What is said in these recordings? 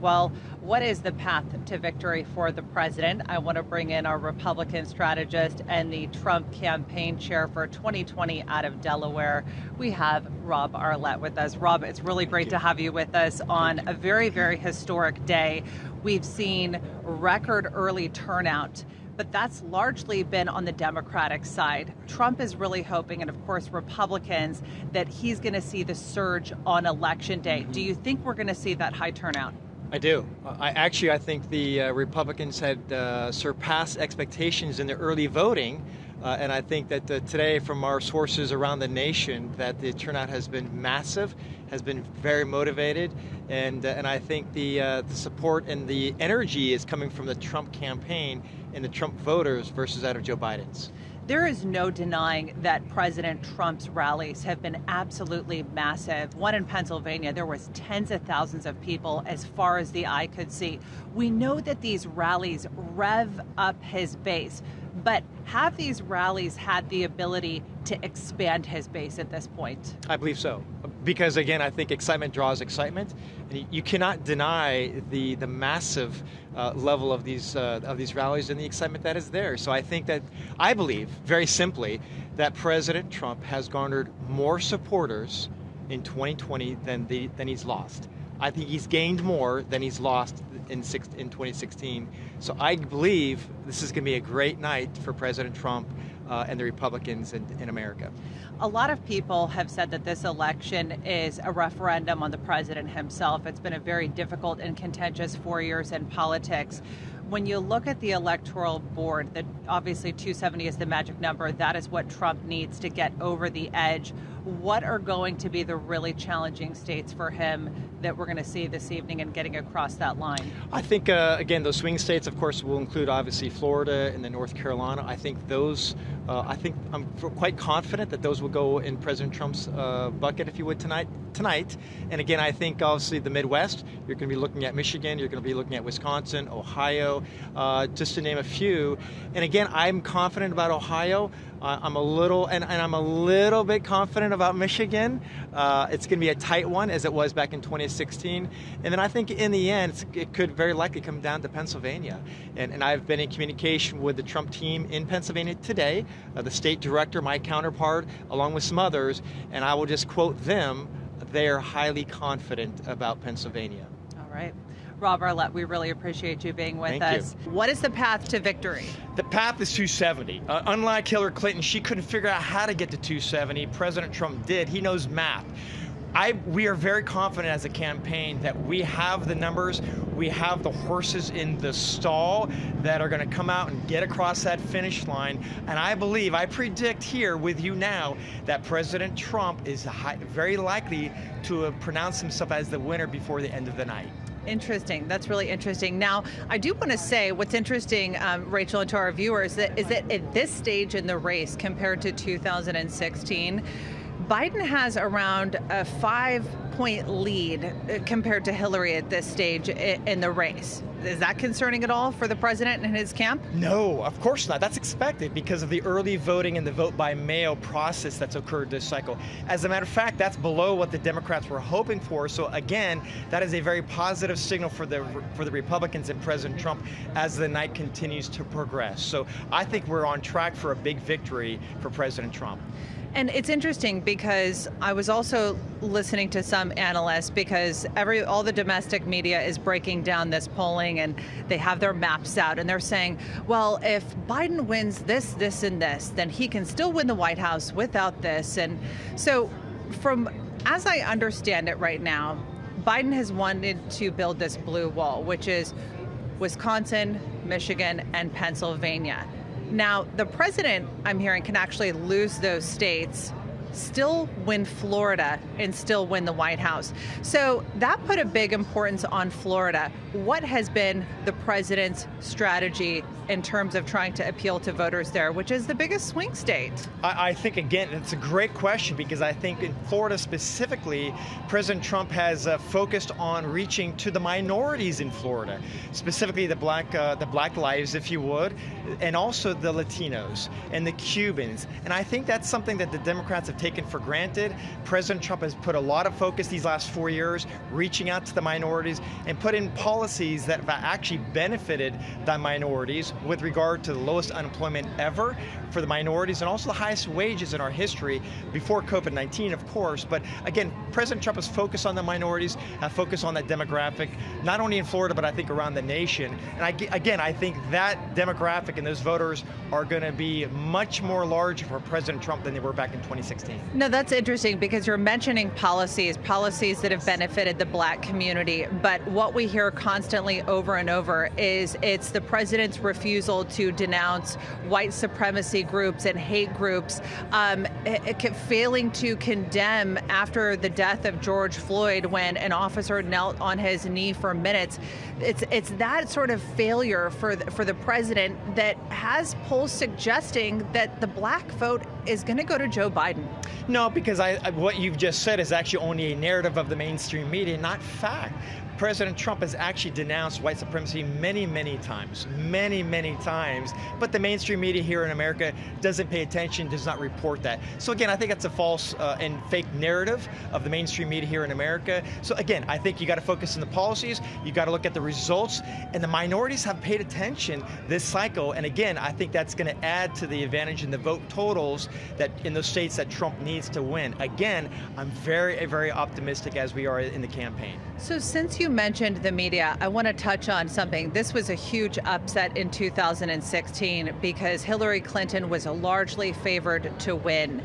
Well, what is the path to victory for the president? I want to bring in our Republican strategist and the Trump campaign chair for 2020 out of Delaware. We have Rob Arlett with us. Rob, it's really great to have you with us on a very, very historic day. We've seen record early turnout, but that's largely been on the Democratic side. Trump is really hoping, and of course Republicans, that he's going to see the surge on Election Day. Do you think we're going to see that high turnout? I do. I think the Republicans had surpassed expectations in the early voting. And I think that today, from our sources around the nation, that the turnout has been massive, has been very motivated, and I think the support and the energy is coming from the Trump campaign and the Trump voters versus out of Joe Biden's. There is no denying that President Trump's rallies have been absolutely massive. One in Pennsylvania, there was tens of thousands of people as far as the eye could see. We know that these rallies rev up his base, but have these rallies had the ability to expand his base at this point? I believe so. Because again, I think excitement draws excitement. And you cannot deny the massive level of these rallies and the excitement that is there. So I believe, very simply, that President Trump has garnered more supporters in 2020 than he's lost. I think he's gained more than he's lost in 2016. So I believe this is going to be a great night for President Trump and the Republicans in America. A lot of people have said that this election is a referendum on the president himself. It's been a very difficult and contentious 4 years in politics. When you look at the electoral board, that obviously 270 is the magic number. That is what Trump needs to get over the edge. What are going to be the really challenging states for him that we're going to see this evening and getting across that line? I think, again, those swing states, of course, will include obviously Florida and then North Carolina. I think I'm quite confident that those will go in President Trump's bucket, if you would, tonight. And again, I think obviously the Midwest, you're going to be looking at Michigan, you're going to be looking at Wisconsin, Ohio, just to name a few. And again, I'm confident about Ohio. I'm a little bit confident about Michigan. It's going to be a tight one, as it was back in 2016. And then I think in the end, it could very likely come down to Pennsylvania. And I've been in communication with the Trump team in Pennsylvania today, the state director, my counterpart, along with some others. And I will just quote them. They are highly confident about Pennsylvania. All right. Rob Arlett, we really appreciate you being with us. What is the path to victory? The path is 270. Unlike Hillary Clinton, she couldn't figure out how to get to 270. President Trump did. He knows math. We are very confident as a campaign that we have the numbers, we have the horses in the stall that are going to come out and get across that finish line. And I predict here with you now that President Trump is very likely to pronounce himself as the winner before the end of the night. Interesting. That's really interesting. Now, I do want to say what's interesting, Rachel, and to our viewers, is that at this stage in the race compared to 2016, Biden has around a 5-point lead compared to Hillary at this stage in the race. Is that concerning at all for the president and his camp? No, of course not. That's expected because of the early voting and the vote by mail process that's occurred this cycle. As a matter of fact, that's below what the Democrats were hoping for. So again, that is a very positive signal for the Republicans and President Trump as the night continues to progress. So I think we're on track for a big victory for President Trump. And it's interesting because I was also listening to some analysts because all the domestic media is breaking down this polling and they have their maps out and they're saying, well, if Biden wins this, this, and this, then he can still win the White House without this. And so as I understand it right now, Biden has wanted to build this blue wall, which is Wisconsin, Michigan, and Pennsylvania. Now, the president, I'm hearing, can actually lose those states, still win Florida, and still win the White House. So that put a big importance on Florida. What has been the president's strategy in terms of trying to appeal to voters there, which is the biggest swing state? I think, again, it's a great question because I think in Florida specifically, President Trump has focused on reaching to the minorities in Florida, specifically the black lives, if you would, and also the Latinos and the Cubans. And I think that's something that the Democrats have taken for granted. President Trump has put a lot of focus these last 4 years, reaching out to the minorities and put in policies that have actually benefited the minorities with regard to the lowest unemployment ever for the minorities and also the highest wages in our history before COVID-19, of course. But again, President Trump has focused on the minorities, focused on that demographic, not only in Florida, but I think around the nation. And again, I think that demographic and those voters are going to be much more large for President Trump than they were back in 2016. No, that's interesting because you're mentioning policies that have benefited the black community. But what we hear constantly over and over is it's the president's refusal to denounce white supremacy groups and hate groups, failing to condemn after the death of George Floyd when an officer knelt on his knee for minutes. It's that sort of failure for the president that has polls suggesting that the black vote is going to go to Joe Biden. No, because what you've just said is actually only a narrative of the mainstream media, not fact. President Trump has actually denounced white supremacy many, many times, but the mainstream media here in America doesn't pay attention, does not report that. So again, I think that's a false and fake narrative of the mainstream media here in America. So again, I think you got to focus on the policies, you got to look at the results, and the minorities have paid attention this cycle. And again, I think that's going to add to the advantage in the vote totals that in those states that Trump needs to win. Again, I'm very, very optimistic as we are in the campaign. So since you mentioned the media, I want to touch on something. This was a huge upset in 2016 because Hillary Clinton was largely favored to win.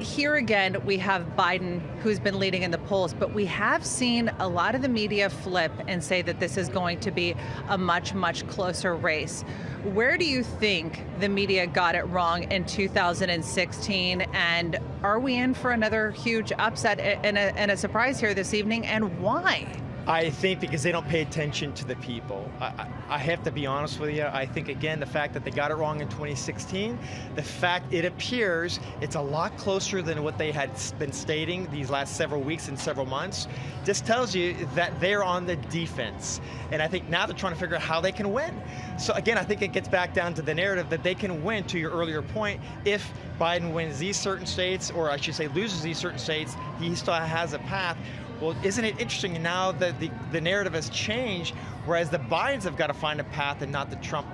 Here again, we have Biden, who's been leading in the polls, but we have seen a lot of the media flip and say that this is going to be a much, much closer race. Where do you think the media got it wrong in 2016? And are we in for another huge upset and a surprise here this evening? And why? I think because they don't pay attention to the people. I have to be honest with you. I think, again, the fact that they got it wrong in 2016, the fact it appears it's a lot closer than what they had been stating these last several weeks and several months, just tells you that they're on the defense. And I think now they're trying to figure out how they can win. So again, I think it gets back down to the narrative that they can win, to your earlier point, if Biden wins these certain states, or I should say loses these certain states, he still has a path. Well, isn't it interesting now that the narrative has changed, whereas the Bidens have got to find a path and not the Trump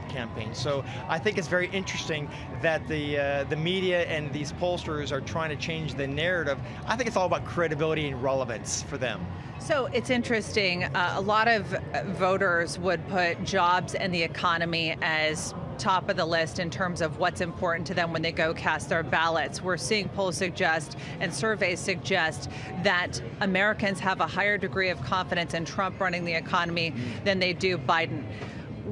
campaign. So I think it's very interesting that the media and these pollsters are trying to change the narrative. I think it's all about credibility and relevance for them. So it's interesting. A lot of voters would put jobs and the economy as top of the list in terms of what's important to them when they go cast their ballots. We're seeing polls suggest and surveys suggest that Americans have a higher degree of confidence in Trump running the economy than they do Biden.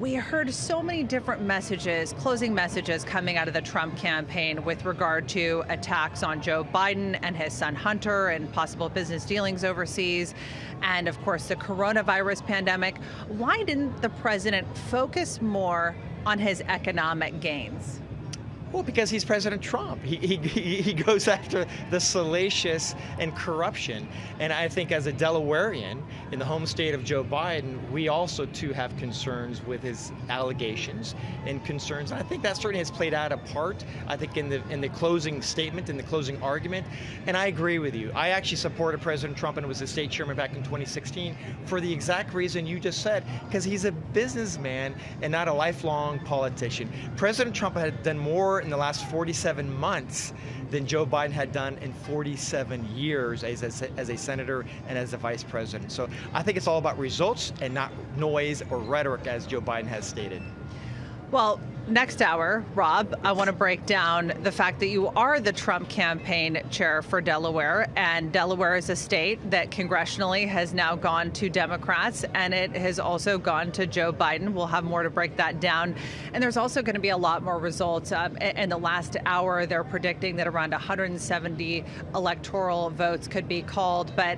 We heard so many different messages, closing messages coming out of the Trump campaign with regard to attacks on Joe Biden and his son Hunter and possible business dealings overseas, and of course the coronavirus pandemic. Why didn't the president focus more on his economic gains? Well, because he's President Trump. He goes after the salacious and corruption. And I think as a Delawarean in the home state of Joe Biden, we also too have concerns with his allegations and concerns. And I think that certainly has played out a part, I think, in the closing statement, in the closing argument. And I agree with you. I actually supported President Trump and was the state chairman back in 2016 for the exact reason you just said, because he's a businessman and not a lifelong politician. President Trump had done more in the last 47 months than Joe Biden had done in 47 years as a senator and as a vice president. So I think it's all about results and not noise or rhetoric, as Joe Biden has stated. Well, next hour, Rob, I want to break down the fact that you are the Trump campaign chair for Delaware, and Delaware is a state that congressionally has now gone to Democrats, and it has also gone to Joe Biden. We'll have more to break that down. And there's also going to be a lot more results. In the last hour, they're predicting that around 170 electoral votes could be called, but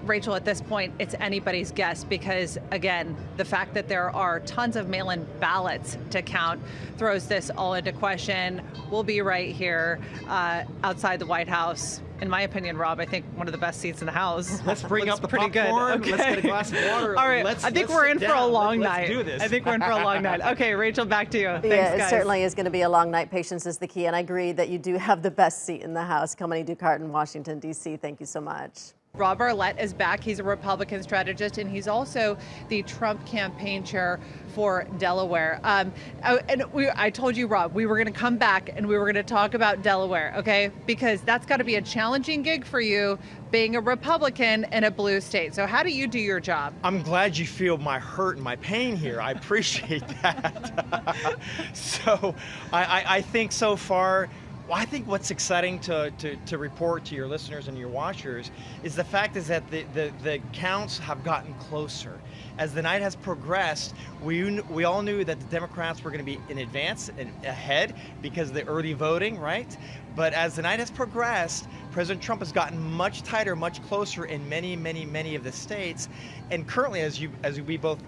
Rachel, at this point, it's anybody's guess because, again, the fact that there are tons of mail-in ballots to count throws this all into question. We'll be right here outside the White House in my opinion, Rob, I think one of the best seats in the house. Let's bring up the pretty popcorn. good. Okay. Let's get a glass of water. All right. I think we're in for a long night. Let's do this. I think we're in for a long night. Okay, Rachel, back to you. Thanks, Yeah, it guys. certainly is going to be a long night. Patience is the key, and I agree that you do have the best seat in the House. Kilmeny Duchardt in Washington, D.C. Thank you so much. Rob Arlett is back. He's a Republican strategist, and he's also the Trump campaign chair for Delaware. I told you, Rob, we were going to come back and we were going to talk about Delaware, okay? Because that's got to be a challenging gig for you, being a Republican in a blue state. So how do you do your job? I'm glad you feel my hurt and my pain here. I appreciate that. So I think so far, well, I think what's exciting to report to your listeners and your watchers is the fact is that the counts have gotten closer. As the night has progressed, we all knew that the Democrats were going to be in advance and ahead because of the early voting, right? But as the night has progressed, President Trump has gotten much tighter, much closer in many of the states. And currently, as we both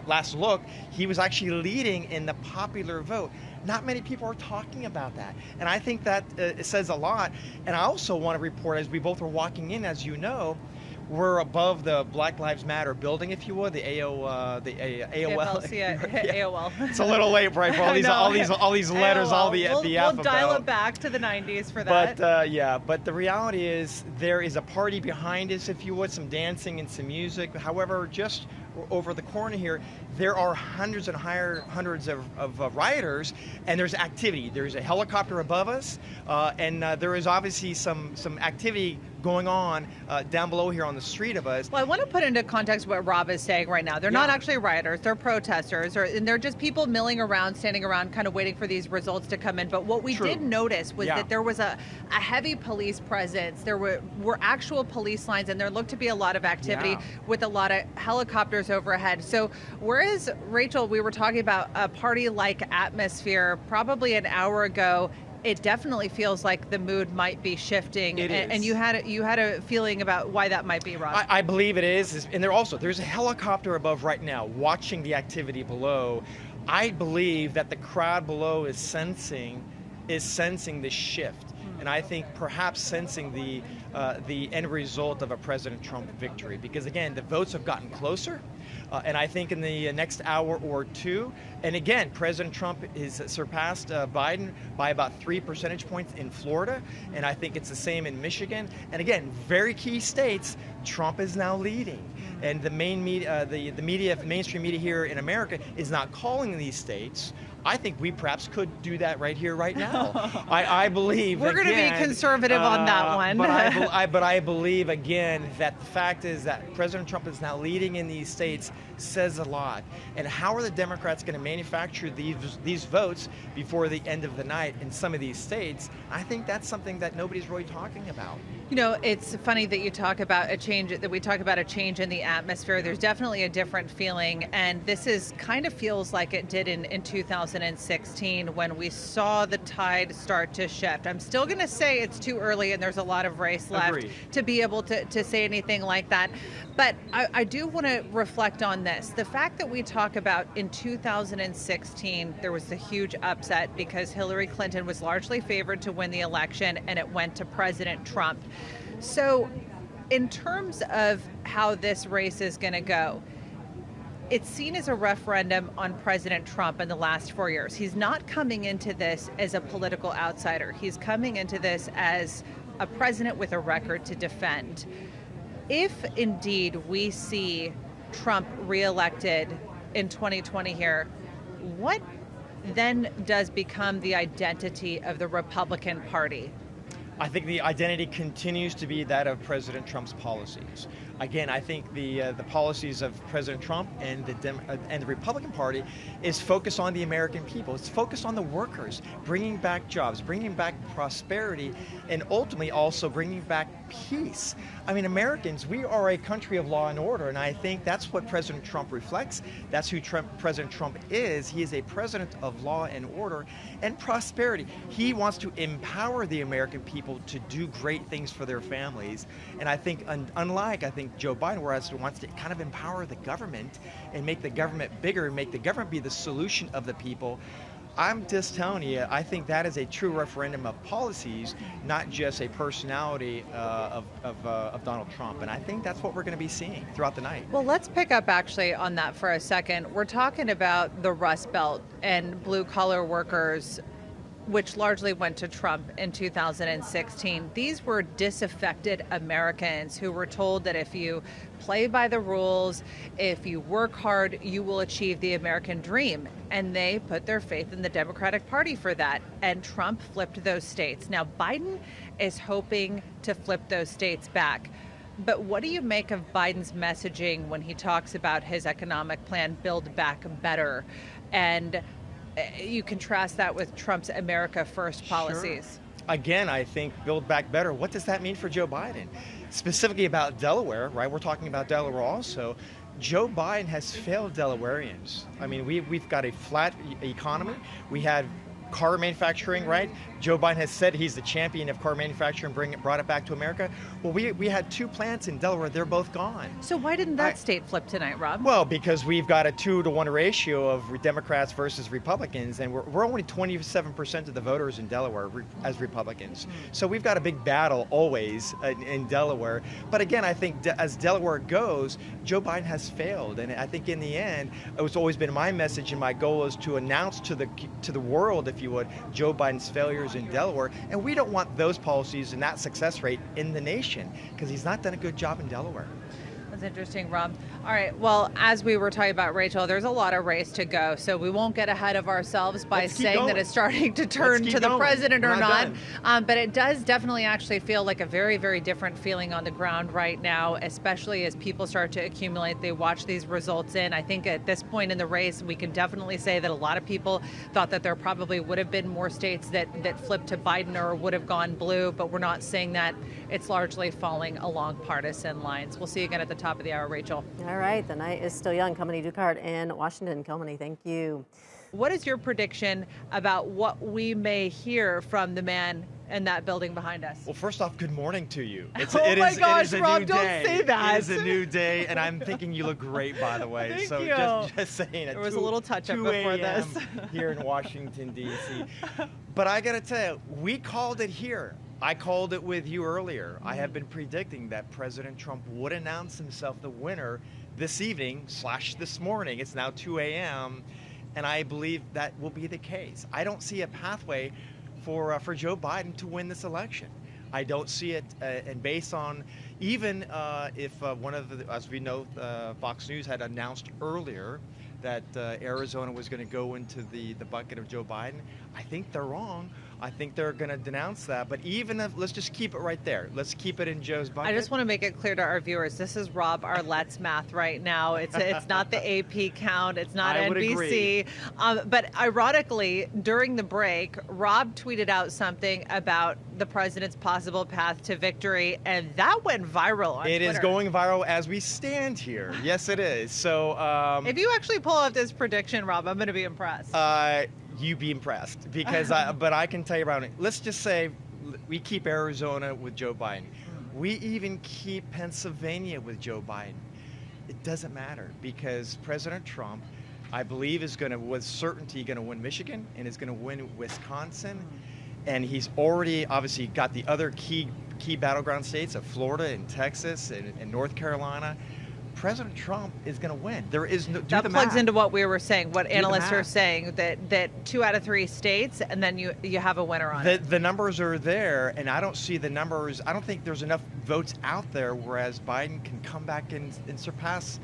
last look, he was actually leading in the popular vote. Not many people are talking about that. And I think that it says a lot. And I also want to report, as we both were walking in, as you know, we're above the Black Lives Matter building, if you would, the AOL. AOL. It's a little late, right? For all these letters, all the alphabet. We'll dial it back to the 90s for that. But the reality is there is a party behind us, if you would, some dancing and some music. However, just over the corner here, there are hundreds and hundreds of rioters, and there's activity. There's a helicopter above us, and there is obviously some activity going on down below here on the street of us. Well, I want to put into context what Rob is saying right now. They're not actually rioters, they're protesters, and they're just people milling around, standing around, kind of waiting for these results to come in. But what we did notice was that there was a heavy police presence. There were actual police lines, and there looked to be a lot of activity with a lot of helicopters overhead. So whereas, Rachel, we were talking about a party-like atmosphere probably an hour ago, it definitely feels like the mood might be shifting. And you had a feeling about why that might be, Rob. I believe it is. And there's a helicopter above right now watching the activity below. I believe that the crowd below is sensing the shift. And I think perhaps sensing the end result of a President Trump victory. Because again, the votes have gotten closer. And I think in the next hour or two, and again, President Trump has surpassed Biden by about 3 percentage points in Florida, and I think it's the same in Michigan. And again, very key states, Trump is now leading. And the main media, the mainstream media here in America is not calling these states. I think we perhaps could do that right here, right now. I believe we're going to be conservative on that one. But I believe again that the fact is that President Trump is now leading in these states says a lot. And how are the Democrats going to manufacture these votes before the end of the night in some of these states? I think that's something that nobody's really talking about. You know, it's funny that you talk about a change, that we talk about a change in the atmosphere. There's definitely a different feeling, and this is kind of feels like it did in 2016 when we saw the tide start to shift. I'm still going to say it's too early and there's a lot of race left to be able to say anything like that. But I do want to reflect on this. The fact that we talk about in 2016, there was a huge upset because Hillary Clinton was largely favored to win the election and it went to President Trump. So in terms of how this race is going to go, it's seen as a referendum on President Trump in the last 4 years. He's not coming into this as a political outsider. He's coming into this as a president with a record to defend. If indeed we see Trump reelected in 2020 here, what then does become the identity of the Republican Party? I think the identity continues to be that of President Trump's policies. Again, I think the policies of President Trump and the Republican Party is focused on the American people. It's focused on the workers, bringing back jobs, bringing back prosperity, and ultimately also bringing back peace. I mean, Americans, we are a country of law and order, and I think that's what President Trump reflects. That's who President Trump is. He is a president of law and order and prosperity. He wants to empower the American people to do great things for their families. And I think, unlike, Joe Biden, whereas he wants to kind of empower the government and make the government bigger and make the government be the solution of the people, I'm just telling you, I think that is a true referendum of policies, not just a personality of Donald Trump. And I think that's what we're going to be seeing throughout the night. Well, let's pick up actually on that for a second. We're talking about the Rust Belt and blue collar workers, which largely went to Trump in 2016. These were disaffected Americans who were told that if you play by the rules, if you work hard, you will achieve the American dream. And they put their faith in the Democratic Party for that. And Trump flipped those states. Now, Biden is hoping to flip those states back. But what do you make of Biden's messaging when he talks about his economic plan, Build Back Better? And you contrast that with Trump's America First policies. Sure. Again, I think Build Back Better. What does that mean for Joe Biden? Specifically about Delaware, right? We're talking about Delaware also. Joe Biden has failed Delawareans. I mean, we've got a flat economy. We had car manufacturing, right? Joe Biden has said he's the champion of car manufacturing, brought it back to America. Well, we had 2 plants in Delaware. They're both gone. So why didn't that state flip tonight, Rob? Well, because we've got a 2-to-1 ratio of Democrats versus Republicans, and we're only 27% of the voters in Delaware as Republicans. So we've got a big battle always in Delaware. But again, I think as Delaware goes, Joe Biden has failed, and I think in the end, it's always been my message and my goal is to announce to the world, if you would, Joe Biden's failures in Delaware, and we don't want those policies and that success rate in the nation because he's not done a good job in Delaware. That's interesting, Rob. All right, well, as we were talking about, Rachel, there's a lot of race to go, so we won't get ahead of ourselves by saying that it's starting to turn to the president or not. But it does definitely actually feel like a very, very different feeling on the ground right now, especially as people start to accumulate. They watch these results in. I think at this point in the race, we can definitely say that a lot of people thought that there probably would have been more states that flipped to Biden or would have gone blue, but we're not saying that. It's largely falling along partisan lines. We'll see you again at the top of the hour, Rachel. All right, the night is still young. Kilmeny Duchardt in Washington. Kilmeny, thank you. What is your prediction about what we may hear from the man in that building behind us? Well, first off, good morning to you. It is Rob, don't say that. It is a new day, and I'm thinking you look great, by the way. Thank so you. Just saying it. There was a little touch-up before this. Here in Washington, D.C. But I got to tell you, we called it here. I called it with you earlier. I have been predicting that President Trump would announce himself the winner this evening / this morning. It's now 2 a.m., and I believe that will be the case. I don't see a pathway for Joe Biden to win this election. I don't see it, and based on even if one of the, as we know, Fox News had announced earlier that Arizona was going to go into the bucket of Joe Biden, I think they're wrong. I think they're going to denounce that. But even if, let's just keep it right there. Let's keep it in Joe's bucket. I just want to make it clear to our viewers, this is Rob Arlett's math right now. It's not the AP count. It's not NBC. But ironically, during the break, Rob tweeted out something about the president's possible path to victory, and that went viral on Twitter. It is going viral as we stand here. Yes, it is. So if you actually pull off this prediction, Rob, I'm going to be impressed. You be impressed because but I can tell you about it. Let's just say we keep Arizona with Joe Biden. We even keep Pennsylvania with Joe Biden. It doesn't matter because President Trump, I believe, is going to, with certainty, going to win Michigan and is going to win Wisconsin. And he's already obviously got the other key battleground states of Florida and Texas and North Carolina. President Trump is going to win. There is no. That plugs into what we were saying, what analysts are saying, that 2 out of 3 states, and then you have a winner on it. The numbers are there, and I don't see the numbers. I don't think there's enough votes out there, whereas Biden can come back and surpass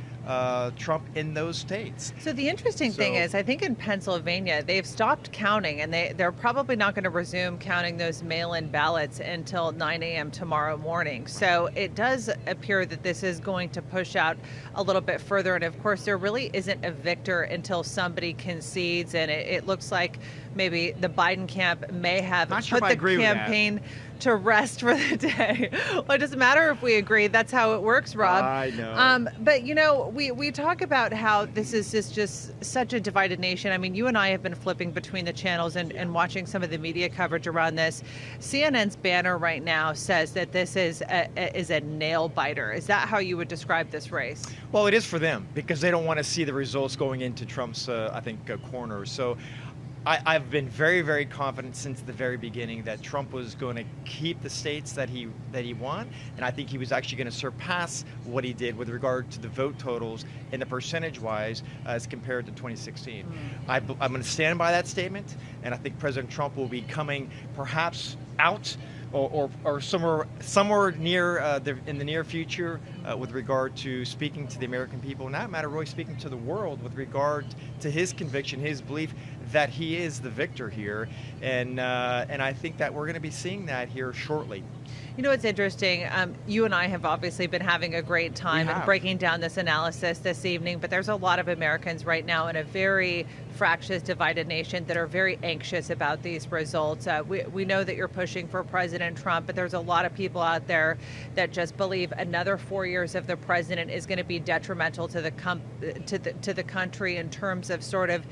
Trump in those states. So the interesting thing is, I think in Pennsylvania, they've stopped counting, and they're probably not going to resume counting those mail-in ballots until 9 a.m. tomorrow morning. So it does appear that this is going to push out a little bit further. And of course, there really isn't a victor until somebody concedes. And it looks like maybe the Biden camp may have put the campaign to rest for the day. Well, it doesn't matter if we agree. That's how it works, Rob. I know. But, you know, we talk about how this is just such a divided nation. I mean, you and I have been flipping between the channels and watching some of the media coverage around this. CNN's banner right now says that this is a nail biter. Is that how you would describe this race? Well, it is for them because they don't want to see the results going into Trump's, corner. So I've been very, very confident since the very beginning that Trump was going to keep the states that he won, and I think he was actually going to surpass what he did with regard to the vote totals and the percentage-wise as compared to 2016. I'm going to stand by that statement, and I think President Trump will be coming perhaps out or somewhere near in the near future with regard to speaking to the American people, and that matter really speaking to the world with regard to his conviction, his belief that he is the victor here, and I think that we're going to be seeing that here shortly. You know, it's interesting. You and I have obviously been having a great time and breaking down this analysis this evening, but there's a lot of Americans right now in a very fractious, divided nation that are very anxious about these results. We know that you're pushing for President Trump, but there's a lot of people out there that just believe another 4 years of the president is going to be detrimental to the country in terms of sort of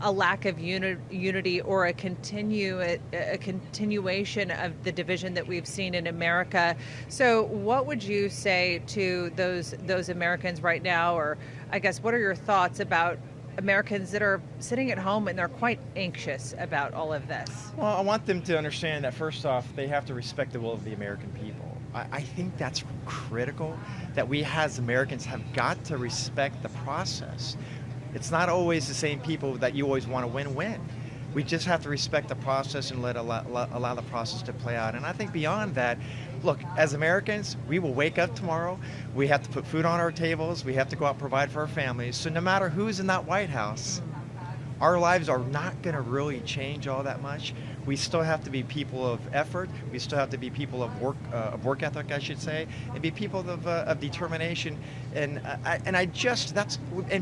a lack of unity or a continuation of the division that we've seen in America. So what would you say to those Americans right now, or I guess what are your thoughts about Americans that are sitting at home and they're quite anxious about all of this? Well, I want them to understand that first off, they have to respect the will of the American people. I think that's critical, that we as Americans have got to respect the process. It's not always the same people that you always want to win. We just have to respect the process and allow the process to play out. And I think beyond that, look, as Americans, we will wake up tomorrow. We have to put food on our tables. We have to go out and provide for our families. So no matter who's in that White House, our lives are not going to really change all that much. We still have to be people of effort. We still have to be people of work ethic, I should say, and be people of determination. And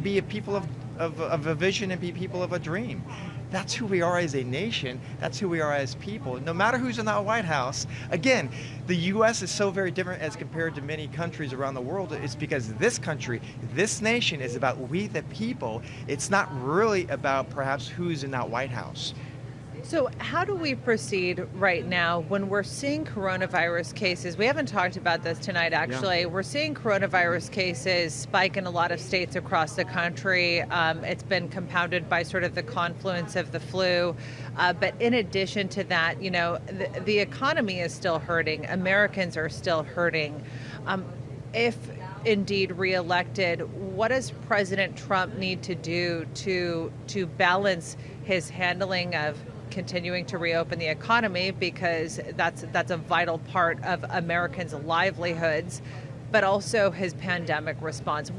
be a people of a vision and be people of a dream. That's who we are as a nation. That's who we are as people. No matter who's in that White House, again, the U.S. is so very different as compared to many countries around the world. It's because this country, this nation is about we the people. It's not really about perhaps who's in that White House. So how do we proceed right now when we're seeing coronavirus cases? We haven't talked about this tonight, actually. Yeah. We're seeing coronavirus cases spike in a lot of states across the country. It's been compounded by sort of the confluence of the flu. But in addition to that, you know, the economy is still hurting. Americans are still hurting. If indeed reelected, what does President Trump need to do to balance his handling of continuing to reopen the economy, because that's a vital part of Americans' livelihoods, but also his pandemic response?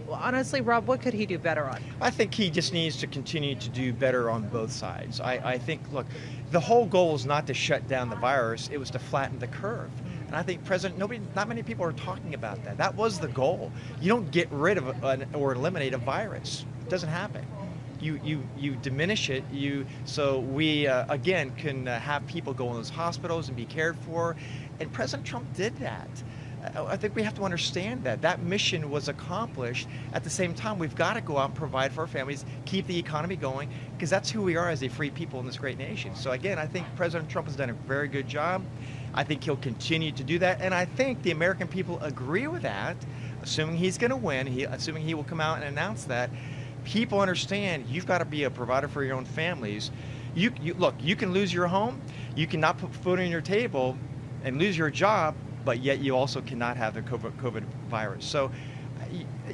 Honestly, Rob, what could he do better on? I think he just needs to continue to do better on both sides. I think, look, the whole goal is not to shut down the virus, it was to flatten the curve. And I think not many people are talking about that. That was the goal. You don't get rid of or eliminate a virus. It doesn't happen. You diminish it. So we again can have people go in those hospitals and be cared for, and President Trump did that. I think we have to understand that mission was accomplished. At the same time, we've got to go out and provide for our families, keep the economy going, because that's who we are as a free people in this great nation. So again, I think President Trump has done a very good job. I think he'll continue to do that, and I think the American people agree with that, assuming he's going to win, assuming he will come out and announce that. People understand you've got to be a provider for your own families. Look, you can lose your home, you cannot put food on your table and lose your job, but yet you also cannot have the COVID virus. So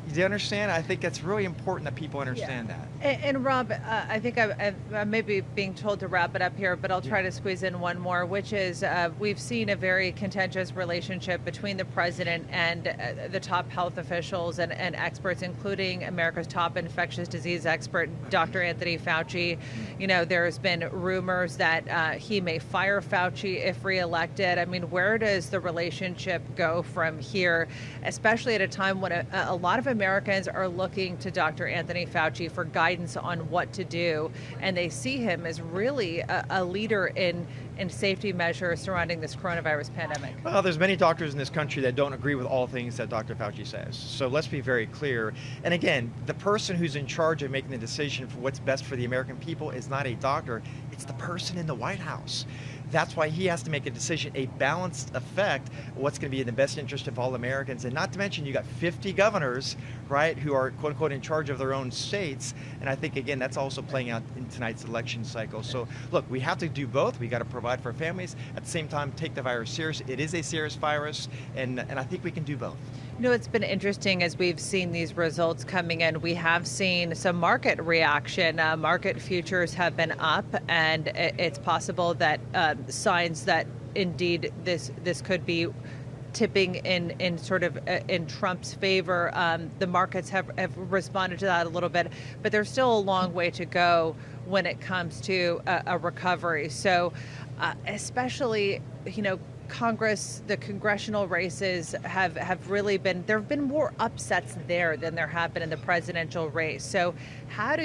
do you understand? I think that's really important that people understand that. And Rob, I think I may be being told to wrap it up here, but I'll try to squeeze in one more, which is we've seen a very contentious relationship between the president and the top health officials and experts, including America's top infectious disease expert, Dr. Anthony Fauci. You know, there's been rumors that he may fire Fauci if reelected. I mean, where does the relationship go from here, especially at a time when a lot of Americans are looking to Dr. Anthony Fauci for guidance on what to do, and they see him as really a leader in and safety measures surrounding this coronavirus pandemic? Well, there's many doctors in this country that don't agree with all things that Dr. Fauci says. So let's be very clear. And again, the person who's in charge of making the decision for what's best for the American people is not a doctor, it's the person in the White House. That's why he has to make a decision, a balanced effect, what's going to be in the best interest of all Americans. And not to mention, you got 50 governors, right, who are quote unquote in charge of their own states. And I think, again, that's also playing out in tonight's election cycle. So look, we have to do both. We got to provide for our families. At the same time, take the virus serious. It is a serious virus. And I think we can do both. You know, it's been interesting as we've seen these results coming in. We have seen some market reaction. Market futures have been up, and it's possible that signs that indeed this could be tipping in sort of in Trump's favor. The markets have responded to that a little bit, but there's still a long way to go when it comes to a recovery. So especially, you know, Congress, the congressional races have really been, there have been more upsets there than there have been in the presidential race. So how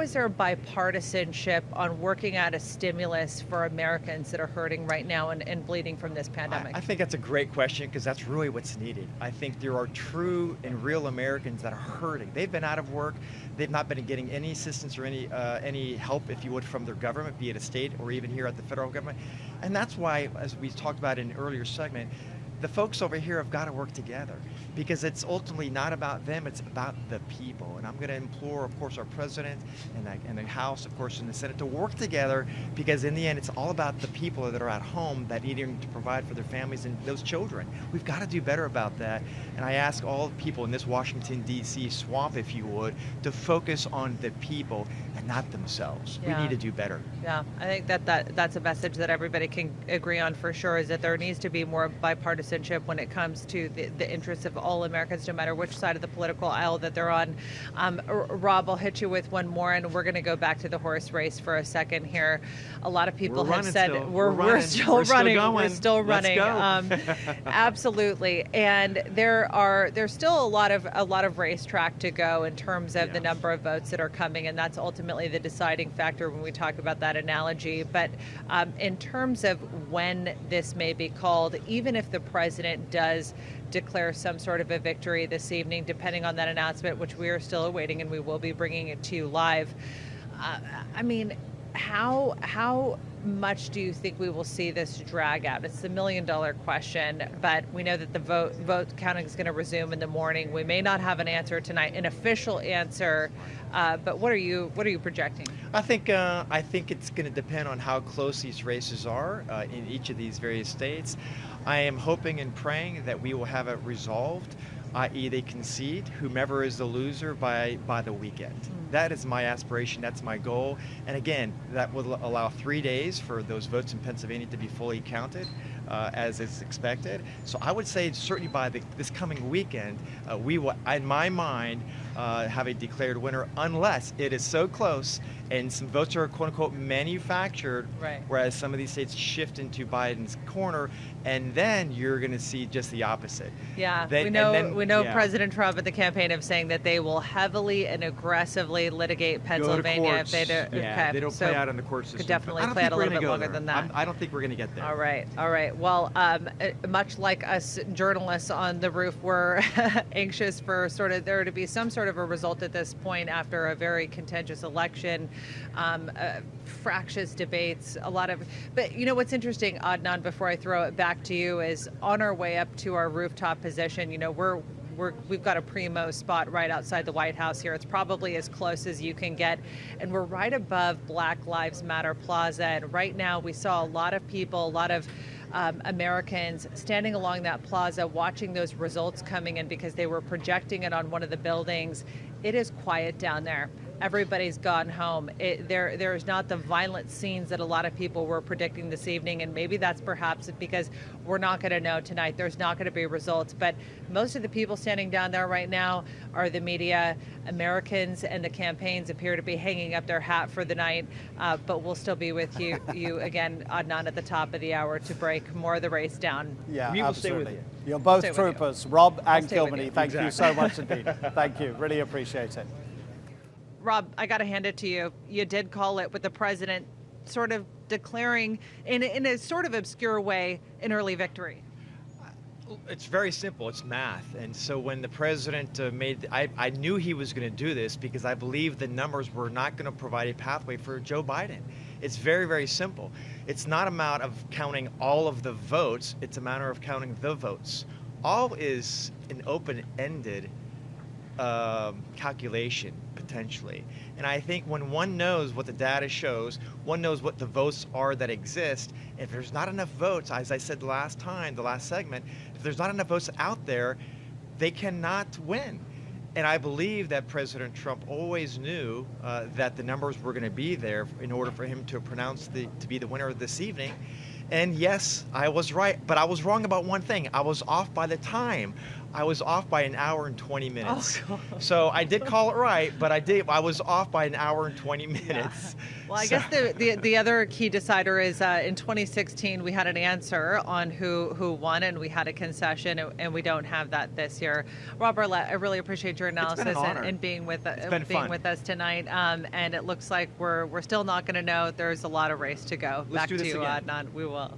is there a bipartisanship on working out a stimulus for Americans that are hurting right now and bleeding from this pandemic? I think that's a great question, because that's really what's needed. I think there are true and real Americans that are hurting. They've been out of work. They've not been getting any assistance or any help, if you would, from their government, be it a state or even here at the federal government. And that's why, as we talked about in an earlier segment, the folks over here have got to work together, because it's ultimately not about them, it's about the people. And I'm going to implore, of course, our president and the House, of course, and the Senate to work together, because in the end, it's all about the people that are at home that need to provide for their families and those children. We've got to do better about that. And I ask all people in this Washington, D.C. swamp, if you would, to focus on the people and not themselves. Yeah. We need to do better. Yeah, I think that's a message that everybody can agree on for sure, is that there needs to be more bipartisanship when it comes to the interests of all Americans, no matter which side of the political aisle that they're on. Rob, I'll hit you with one more, and we're going to go back to the horse race for a second here. A lot of people have said we're still running. We're still running. Absolutely, and there's still a lot of racetrack to go in terms of the number of votes that are coming, and that's ultimately the deciding factor when we talk about that analogy. But in terms of when this may be called, even if the president does declare some sort of a victory this evening, depending on that announcement, which we are still awaiting, and we will be bringing it to you live. I mean, how much do you think we will see this drag out? It's the million-dollar question, but we know that the vote counting is going to resume in the morning. We may not have an answer tonight, an official answer, but what are you projecting? I think it's going to depend on how close these races are in each of these various states. I am hoping and praying that we will have it resolved, i.e. they concede, whomever is the loser, by the weekend. That is my aspiration, that's my goal. And again, that will allow 3 days for those votes in Pennsylvania to be fully counted, as is expected. So I would say certainly by this coming weekend, we will, in my mind, have a declared winner, unless it is so close and some votes are quote unquote manufactured, right, whereas some of these states shift into Biden's corner, and then you're going to see just the opposite. Yeah, we know President Trump at the campaign of saying that they will heavily and aggressively litigate Pennsylvania if they do. Yeah, they don't play out in the court system. Could definitely play out a little bit longer than that. I don't think we're going to get there. All right. Well, much like us journalists on the roof, we're anxious for sort of there to be some sort of a result at this point after a very contentious election, fractious debates, but you know what's interesting, Adnan, before I throw it back to you, is on our way up to our rooftop position, you know, we've got a primo spot right outside the White House here. It's probably as close as you can get. And we're right above Black Lives Matter Plaza. And right now we saw a lot of people, a lot of Americans standing along that plaza watching those results coming in because they were projecting it on one of the buildings. It is quiet down there. Everybody's gone home. There's not the violent scenes that a lot of people were predicting this evening, and maybe that's perhaps because we're not going to know tonight. There's not going to be results, but most of the people standing down there right now are the media. Americans and the campaigns appear to be hanging up their hat for the night, but we'll still be with you again, Adnan, at the top of the hour to break more of the race down. Yeah, we will stay with absolutely. you. You're both troopers, Rob and Kilmeny. Thank Exactly. you so much indeed. Thank you. Really appreciate it. Rob, I got to hand it to you. You did call it with the president sort of declaring in a sort of obscure way an early victory? It's very simple. It's math. And so when the president I knew he was going to do this because I believe the numbers were not going to provide a pathway for Joe Biden. It's very, very simple. It's not a matter of counting all of the votes. It's a matter of counting the votes. All is an open-ended calculation, potentially. And I think when one knows what the data shows, one knows what the votes are that exist. If there's not enough votes, as I said the last segment, if there's not enough votes out there, they cannot win. And I believe that President Trump always knew that the numbers were going to be there in order for him to to be the winner this evening. And yes, I was right, but I was wrong about one thing. I was off by the time. I was off by an hour and 20 minutes. Oh, so I did call it right, but I was off by an hour and 20 minutes. Yeah. Well, I guess the other key decider is in 2016 we had an answer on who won, and we had a concession, and we don't have that this year. Rob Arlett, I really appreciate your analysis and being with us tonight. And it looks like we're still not going to know. There's a lot of race to go. Let's Back do to this you, again. Adnan. We will.